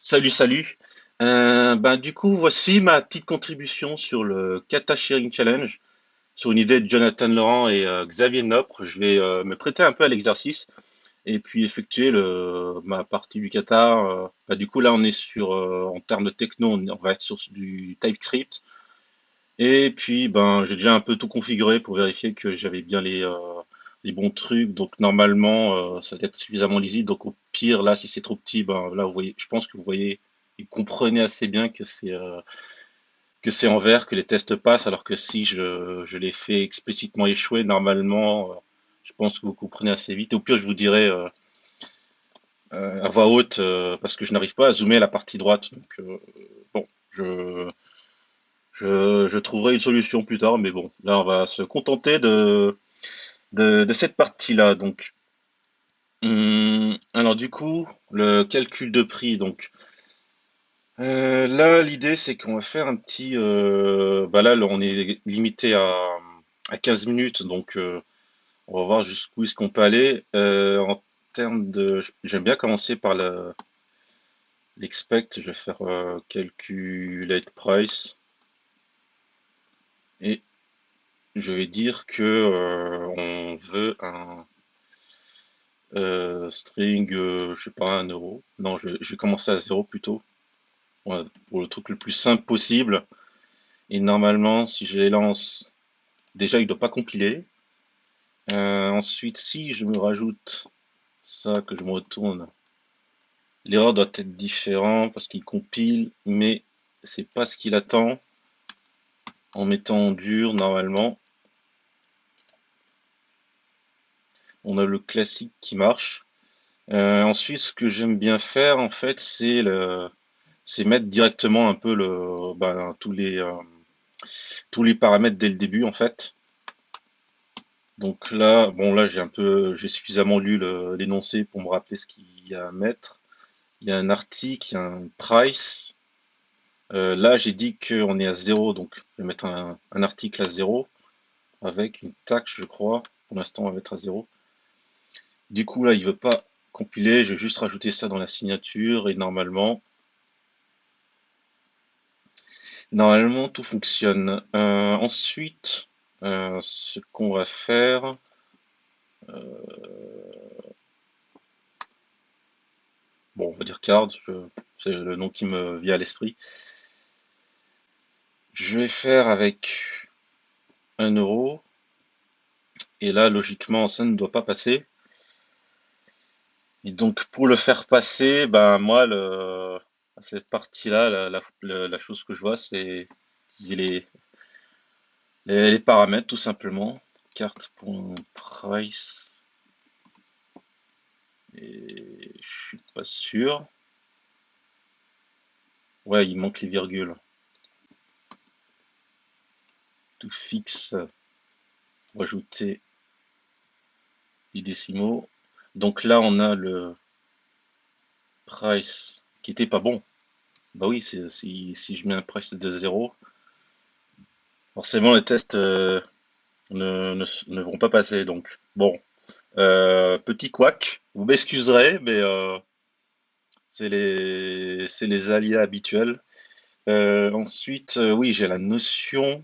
Salut, salut. Du coup, voici ma petite contribution sur le Kata Sharing Challenge, sur une idée de Jonathan Laurent et Xavier Nopre. Je vais me prêter un peu à l'exercice et puis effectuer ma partie du kata. Du coup, là, on est en termes de techno, on va être sur du TypeScript. Et puis, j'ai déjà un peu tout configuré pour vérifier que j'avais bien les bons trucs. Donc, normalement, ça doit être suffisamment lisible. Donc, au pire, là, si c'est trop petit, là, vous voyez, je pense que vous voyez, vous comprenez assez bien que c'est en vert, que les tests passent. Alors que si je les fais explicitement échouer, normalement, je pense que vous comprenez assez vite. Au pire, je vous dirai à voix haute, parce que je n'arrive pas à zoomer à la partie droite. Donc, bon, je trouverai une solution plus tard, mais bon, là on va se contenter de cette partie-là. Donc, alors du coup, le calcul de prix. Donc, là l'idée c'est qu'on va faire un petit. Là on est limité à 15 minutes, donc on va voir jusqu'où est-ce qu'on peut aller. En termes de, j'aime bien commencer par l'expect. Je vais faire calculate price et je vais dire que on veut un string, je sais pas, 1 euro. Non, je vais commencer à 0 plutôt. Ouais, pour le truc le plus simple possible. Et normalement, si je les lance, déjà il ne doit pas compiler. Ensuite, si je me rajoute ça, que je me retourne, l'erreur doit être différente parce qu'il compile, mais c'est pas ce qu'il attend en mettant en dur normalement. On a le classique qui marche. Ensuite, ce que j'aime bien faire, en fait, c'est mettre directement un peu tous les paramètres dès le début, en fait. Donc là, bon, là, j'ai suffisamment lu l'énoncé pour me rappeler ce qu'il y a à mettre. Il y a un article, il y a un price. Là, j'ai dit qu'on est à 0, donc je vais mettre un article à 0 avec une taxe, je crois. Pour l'instant, on va mettre à 0. Du coup, là, il veut pas compiler. Je vais juste rajouter ça dans la signature et normalement, tout fonctionne. Ensuite, ce qu'on va faire, bon, on va dire card, c'est le nom qui me vient à l'esprit. Je vais faire avec 1 euro. Et là, logiquement, ça ne doit pas passer. Et donc, pour le faire passer, moi, cette partie-là, la chose que je vois, c'est utiliser les paramètres, tout simplement. Carte.price. Et je suis pas sûr. Ouais, il manque les virgules. Tout fixe. Rajouter les décimaux. Donc là, on a le price qui était pas bon. Bah oui, si je mets un price de 0, forcément les tests ne vont pas passer. Donc bon, petit couac, vous m'excuserez, mais c'est les aléas habituels. Ensuite, oui, j'ai la notion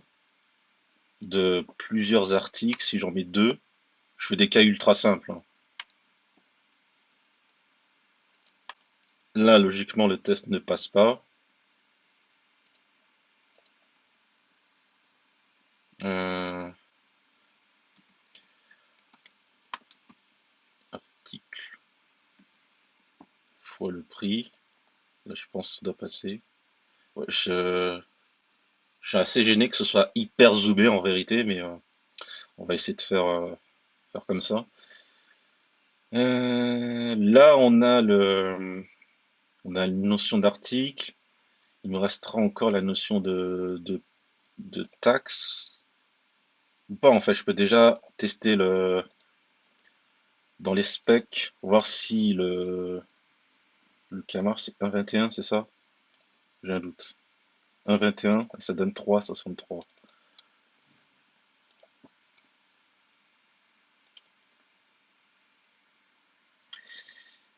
de plusieurs articles. Si j'en mets deux, je fais des cas ultra simples, hein. Là, logiquement, le test ne passe pas. Euh, Article fois le prix. Là, je pense que ça doit passer. Ouais, je suis assez gêné que ce soit hyper zoomé en vérité, mais on va essayer de faire comme ça. Là, on a une notion d'article. Il me restera encore la notion de taxe. Ou pas, en fait, je peux déjà tester dans les specs, voir si le camar c'est 1,21, c'est ça? J'ai un doute. 1,21, ça donne 3,63.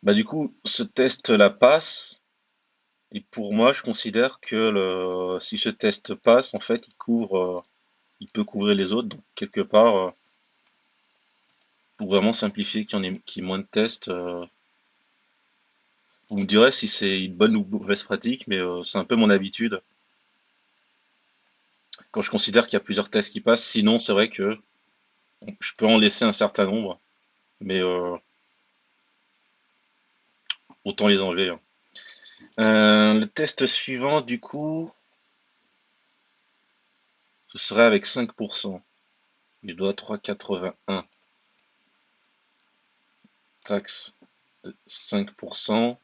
Du coup, ce test la passe. Et pour moi, je considère que si ce test passe, en fait, il peut couvrir les autres. Donc, quelque part, pour vraiment simplifier, qu'il y ait moins de tests, vous me direz si c'est une bonne ou mauvaise pratique, mais c'est un peu mon habitude. Quand je considère qu'il y a plusieurs tests qui passent, sinon, c'est vrai que je peux en laisser un certain nombre, mais autant les enlever, hein. Le test suivant, du coup, ce serait avec 5%. Je dois 3,81. Taxe de 5%.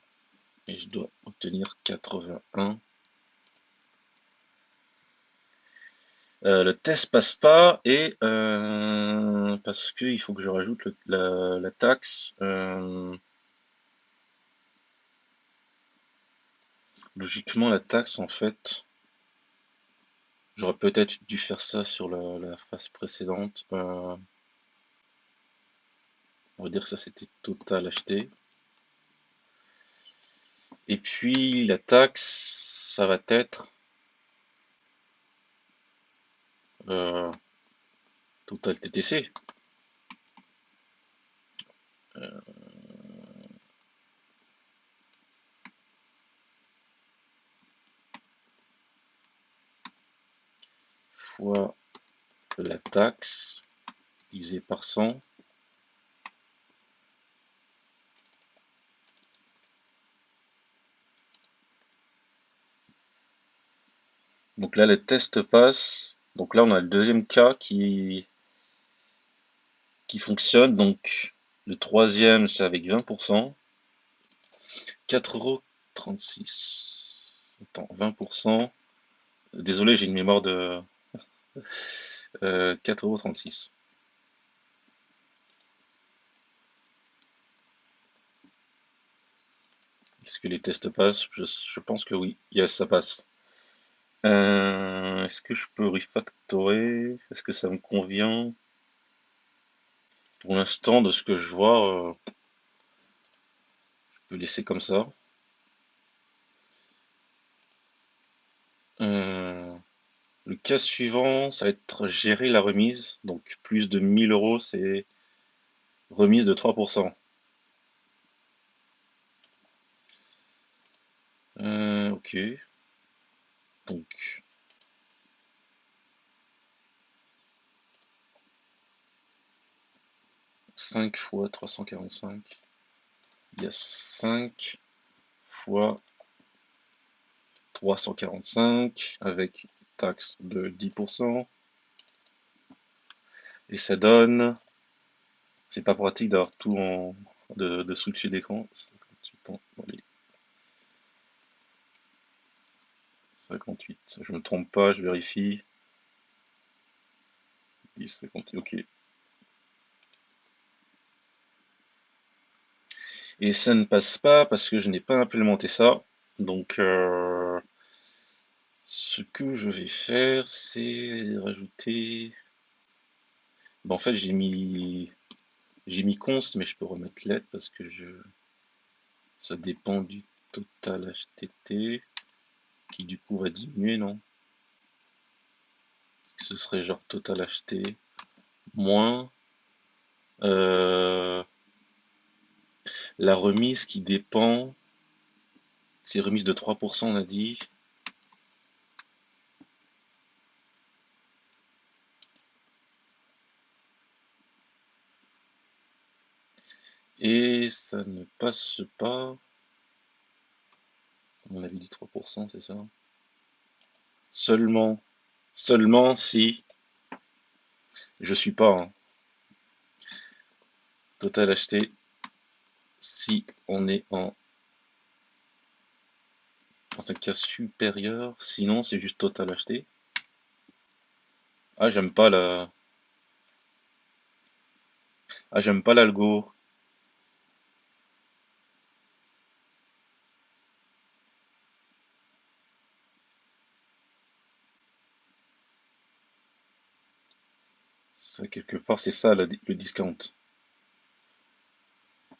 Et je dois obtenir 81. Le test passe pas et parce qu'il faut que je rajoute la taxe. Logiquement, la taxe, en fait, j'aurais peut-être dû faire ça sur la phase précédente. On va dire que ça c'était total acheté. Et puis la taxe, ça va être euh, total TTC. Fois la taxe divisé par 100. Donc là, le test passe. Donc là, on a le deuxième cas qui fonctionne. Donc le troisième, c'est avec 20%. 4,36 €. Attends, 20%. Désolé, j'ai une mémoire de 4,36 €. Est-ce que les tests passent? Je pense que oui. Yes, ça passe. Est-ce que je peux refactorer? Est-ce que ça me convient? Pour l'instant, de ce que je vois, je peux laisser comme ça. Euh, le cas suivant, ça va être gérer la remise. Donc plus de 1 000 €, c'est remise de 3%. Ok. Donc 5 fois 345. Il y a 5 fois 345 avec taxe de 10%. Et ça donne. C'est pas pratique d'avoir tout de switcher d'écran. 58 ans. Allez, 58. Je me trompe pas, je vérifie. 10, 58. Ok. Et ça ne passe pas parce que je n'ai pas implémenté ça. Donc, ce que je vais faire, c'est rajouter. Bon, en fait, j'ai mis const, mais je peux remettre let parce que ça dépend du total HTT qui du coup va diminuer, non? Ce serait genre total HT moins euh, la remise qui dépend. C'est remise de 3%, on a dit. Et ça ne passe pas. On avait dit 3%, c'est ça? Seulement. Seulement si je suis pas en total acheté, si on est dans un cas supérieur, sinon c'est juste total acheté. Ah, j'aime pas j'aime pas l'algo. Ça, quelque part, c'est ça le discount.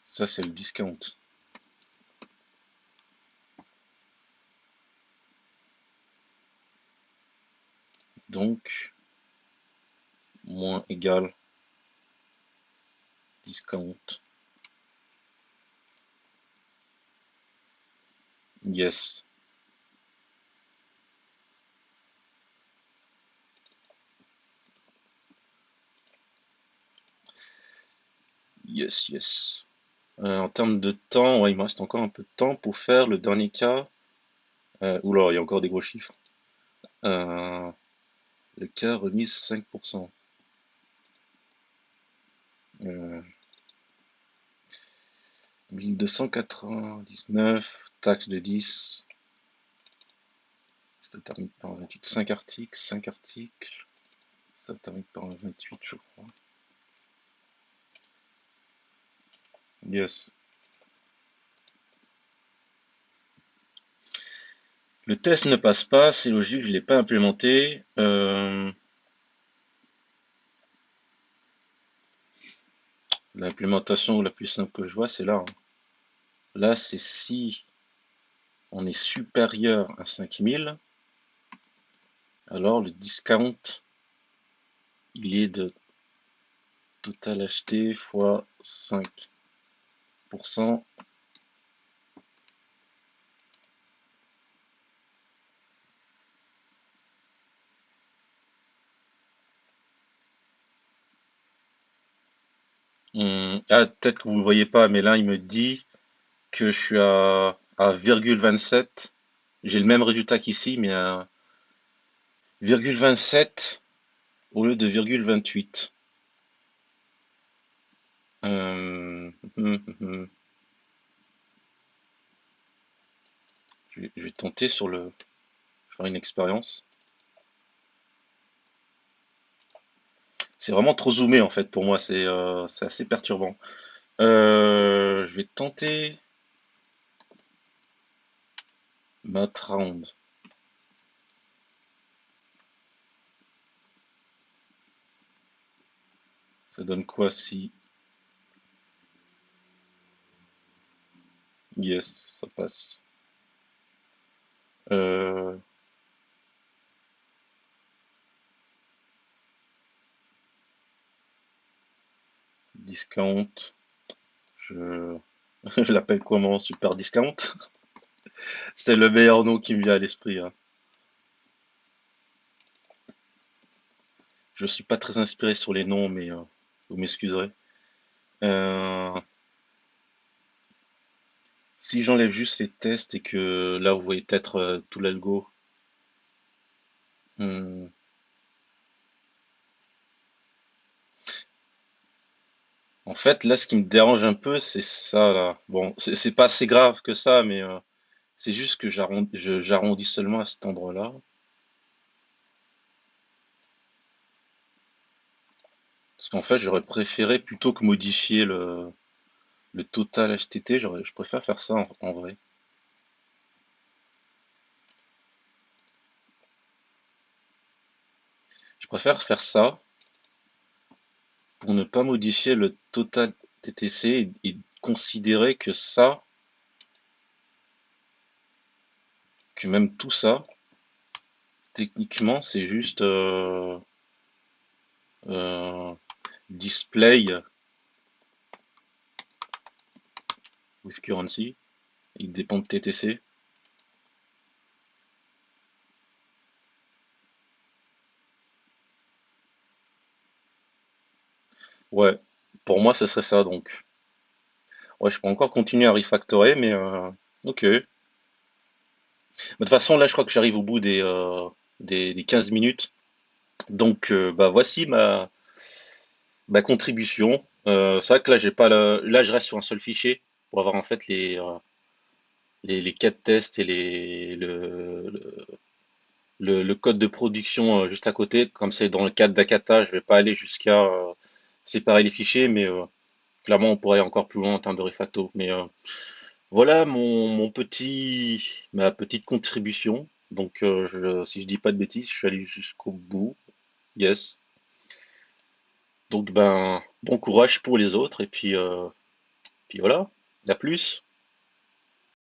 Ça, c'est le discount. Donc, moins égal discount. Yes. Yes, yes. En termes de temps, ouais, il me reste encore un peu de temps pour faire le dernier cas. Oula, il y a encore des gros chiffres. Euh, le cas remise 5%. Euh, 1299, taxe de 10. Ça termine par 28. 5 articles, 5 articles. Ça termine par 28, je crois. Yes. Le test ne passe pas, c'est logique, je ne l'ai pas implémenté. L'implémentation la plus simple que je vois, c'est là, hein. Là, c'est si on est supérieur à 5000, alors le discount, il est de total acheté fois 5%. Ah, peut-être que vous ne le voyez pas, mais là, il me dit que je suis à 0,27. J'ai le même résultat qu'ici, mais à 0,27 au lieu de 0,28. Je vais tenter faire une expérience. C'est vraiment trop zoomé en fait pour moi, c'est assez perturbant. Je vais tenter Matround. Ça donne quoi si... Yes, ça passe. Euh, discount. Je, je l'appelle comment? Super discount? C'est le meilleur nom qui me vient à l'esprit, hein. Je suis pas très inspiré sur les noms, mais vous m'excuserez. Euh, si j'enlève juste les tests et que là vous voyez peut-être tout l'algo. Hmm, En fait, là, ce qui me dérange un peu, c'est ça, là. Bon, c'est pas assez grave que ça, mais c'est juste que j'arrondis seulement à cet endroit-là. Parce qu'en fait, j'aurais préféré, plutôt que modifier le total HTT, je préfère faire ça en vrai. Je préfère faire ça pour ne pas modifier le total TTC et considérer que ça, que même tout ça, techniquement, c'est juste euh, display with currency. Il dépend de TTC. Ouais, pour moi, ce serait ça donc. Ouais, je peux encore continuer à refactorer, mais ok. Mais de toute façon, là, je crois que j'arrive au bout des 15 minutes. Donc, bah, voici ma contribution. C'est vrai que là, j'ai pas là, je reste sur un seul fichier pour avoir en fait les cas de test et le code de production juste à côté. Comme c'est dans le cadre d'Akata, je vais pas aller jusqu'à séparer les fichiers, mais clairement, on pourrait aller encore plus loin en termes de refacto. Mais voilà ma petite contribution. Donc, si je dis pas de bêtises, je suis allé jusqu'au bout. Yes. Donc, ben, bon courage pour les autres. Et puis voilà. À plus.